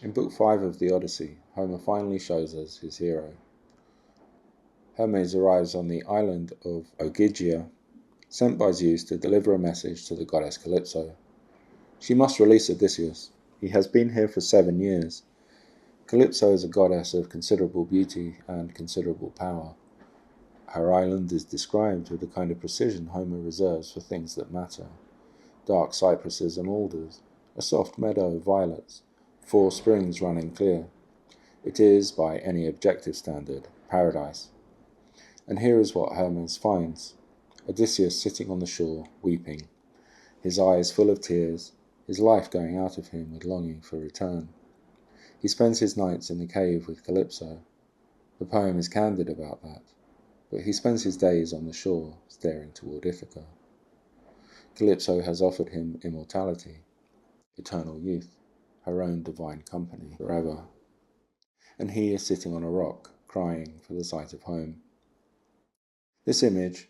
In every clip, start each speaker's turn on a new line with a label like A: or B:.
A: In Book 5 of the Odyssey, Homer finally shows us his hero. Hermes arrives on the island of Ogygia, sent by Zeus to deliver a message to the goddess Calypso. She must release Odysseus. He has been here for 7 years. Calypso is a goddess of considerable beauty and considerable power. Her island is described with the kind of precision Homer reserves for things that matter. Dark cypresses and alders, a soft meadow of violets, 4 springs running clear. It is, by any objective standard, paradise. And here is what Hermes finds. Odysseus sitting on the shore, weeping, his eyes full of tears, his life going out of him with longing for return. He spends his nights in the cave with Calypso. The poem is candid about that, but he spends his days on the shore, staring toward Ithaca. Calypso has offered him immortality, eternal youth, her own divine company forever. And he is sitting on a rock, crying for the sight of home. This image,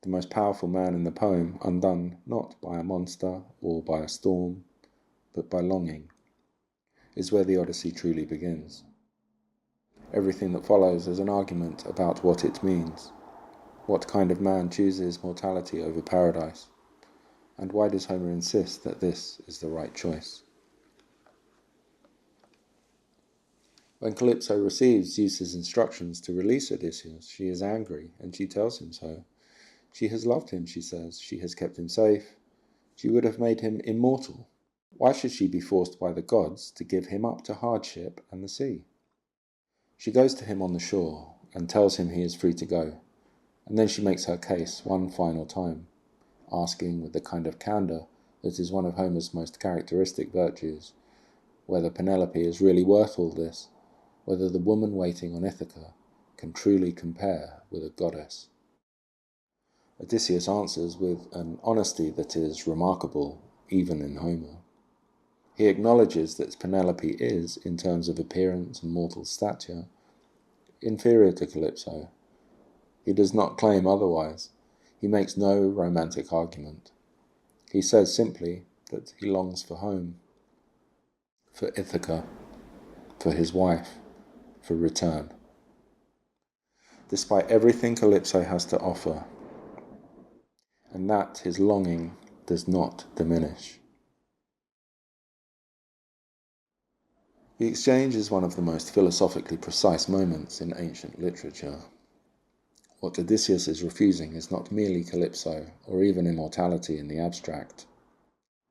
A: the most powerful man in the poem, undone not by a monster or by a storm, but by longing, is where the Odyssey truly begins. Everything that follows is an argument about what it means. What kind of man chooses mortality over paradise? And why does Homer insist that this is the right choice? When Calypso receives Zeus's instructions to release Odysseus, she is angry, and she tells him so. She has loved him, she says. She has kept him safe. She would have made him immortal. Why should she be forced by the gods to give him up to hardship and the sea? She goes to him on the shore and tells him he is free to go, and then she makes her case one final time, asking with the kind of candour that is one of Homer's most characteristic virtues, whether Penelope is really worth all this, whether the woman waiting on Ithaca can truly compare with a goddess. Odysseus answers with an honesty that is remarkable, even in Homer. He acknowledges that Penelope is, in terms of appearance and mortal stature, inferior to Calypso. He does not claim otherwise. He makes no romantic argument. He says simply that he longs for home, for Ithaca, for his wife, for return. Despite everything Calypso has to offer, and that his longing does not diminish. The exchange is one of the most philosophically precise moments in ancient literature. What Odysseus is refusing is not merely Calypso, or even immortality in the abstract.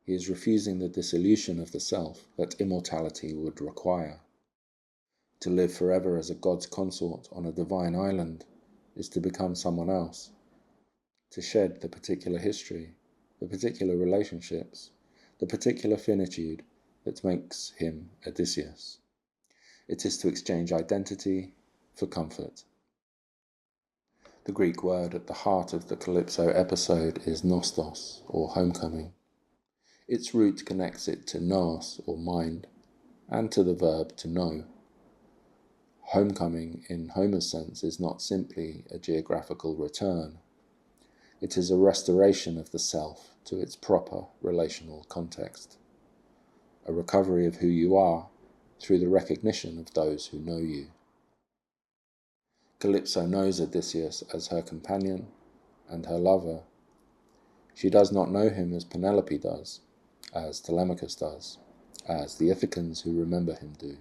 A: He is refusing the dissolution of the self that immortality would require. To live forever as a god's consort on a divine island is to become someone else, to shed the particular history, the particular relationships, the particular finitude that makes him Odysseus. It is to exchange identity for comfort. The Greek word at the heart of the Calypso episode is nostos, or homecoming. Its root connects it to nous, or mind, and to the verb to know. Homecoming, in Homer's sense, is not simply a geographical return. It is a restoration of the self to its proper relational context. A recovery of who you are through the recognition of those who know you. Calypso knows Odysseus as her companion and her lover. She does not know him as Penelope does, as Telemachus does, as the Ithacans who remember him do.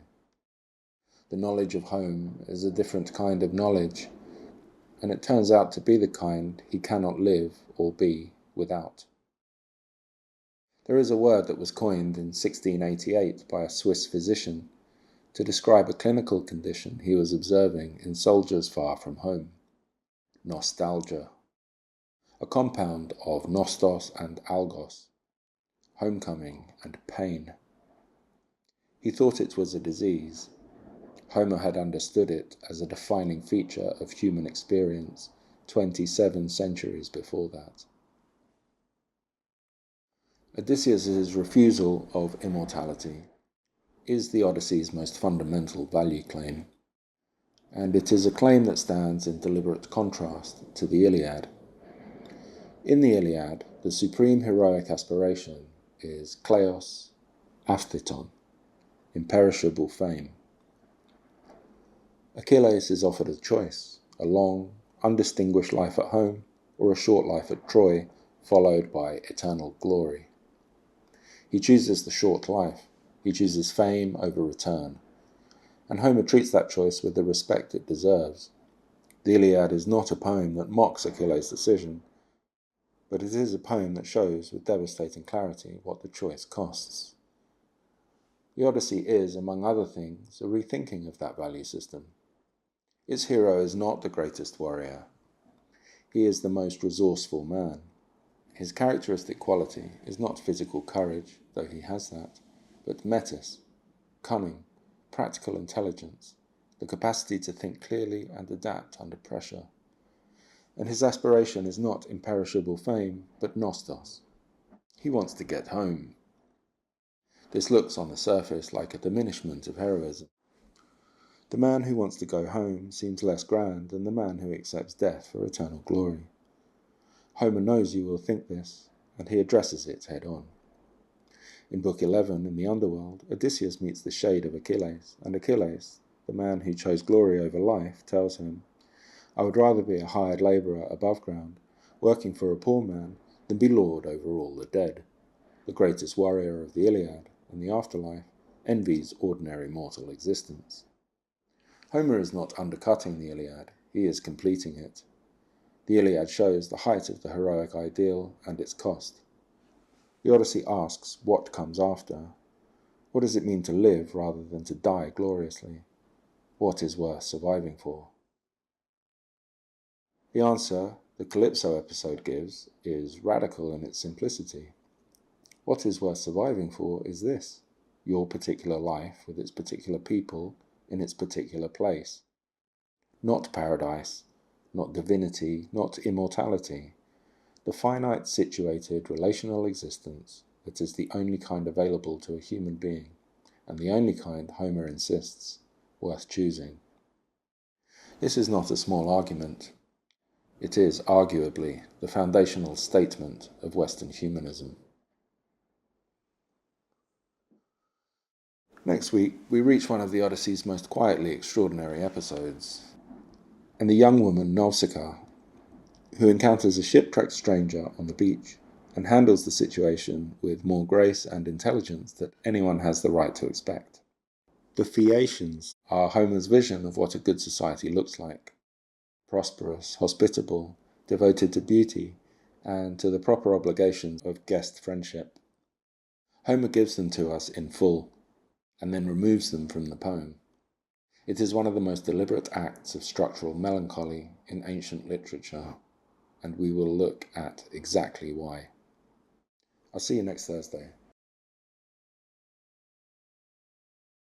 A: The knowledge of home is a different kind of knowledge, and it turns out to be the kind he cannot live or be without. There is a word that was coined in 1688 by a Swiss physician to describe a clinical condition he was observing in soldiers far from home: nostalgia, a compound of nostos and algos, homecoming and pain. He thought it was a disease. Homer had understood it as a defining feature of human experience 27 centuries before that. Odysseus' refusal of immortality is the Odyssey's most fundamental value claim, and it is a claim that stands in deliberate contrast to the Iliad. In the Iliad, the supreme heroic aspiration is kleos aphthiton, imperishable fame. Achilles is offered a choice, a long, undistinguished life at home, or a short life at Troy, followed by eternal glory. He chooses the short life. He chooses fame over return. And Homer treats that choice with the respect it deserves. The Iliad is not a poem that mocks Achilles' decision, but it is a poem that shows with devastating clarity what the choice costs. The Odyssey is, among other things, a rethinking of that value system. Its hero is not the greatest warrior. He is the most resourceful man. His characteristic quality is not physical courage, though he has that, but metis, cunning, practical intelligence, the capacity to think clearly and adapt under pressure. And his aspiration is not imperishable fame, but nostos. He wants to get home. This looks on the surface like a diminishment of heroism. The man who wants to go home seems less grand than the man who accepts death for eternal glory. Homer knows you will think this, and he addresses it head on. In Book 11, in the underworld, Odysseus meets the shade of Achilles, and Achilles, the man who chose glory over life, tells him, "I would rather be a hired labourer above ground, working for a poor man, than be lord over all the dead." The greatest warrior of the Iliad, in the afterlife, envies ordinary mortal existence. Homer is not undercutting the Iliad, he is completing it. The Iliad shows the height of the heroic ideal and its cost. The Odyssey asks what comes after. What does it mean to live rather than to die gloriously? What is worth surviving for? The answer the Calypso episode gives is radical in its simplicity. What is worth surviving for is this: your particular life with its particular people in its particular place. Not paradise, not divinity, not immortality. The finite, situated, relational existence that is the only kind available to a human being, and the only kind, Homer insists, worth choosing. This is not a small argument. It is, arguably, the foundational statement of Western humanism. Next week, we reach one of the Odyssey's most quietly extraordinary episodes, and the young woman Nausicaa, who encounters a shipwrecked stranger on the beach and handles the situation with more grace and intelligence than anyone has the right to expect. The Phaeacians are Homer's vision of what a good society looks like: prosperous, hospitable, devoted to beauty, and to the proper obligations of guest friendship. Homer gives them to us in full, and then removes them from the poem. It is one of the most deliberate acts of structural melancholy in ancient literature, and we will look at exactly why. I'll see you next Thursday.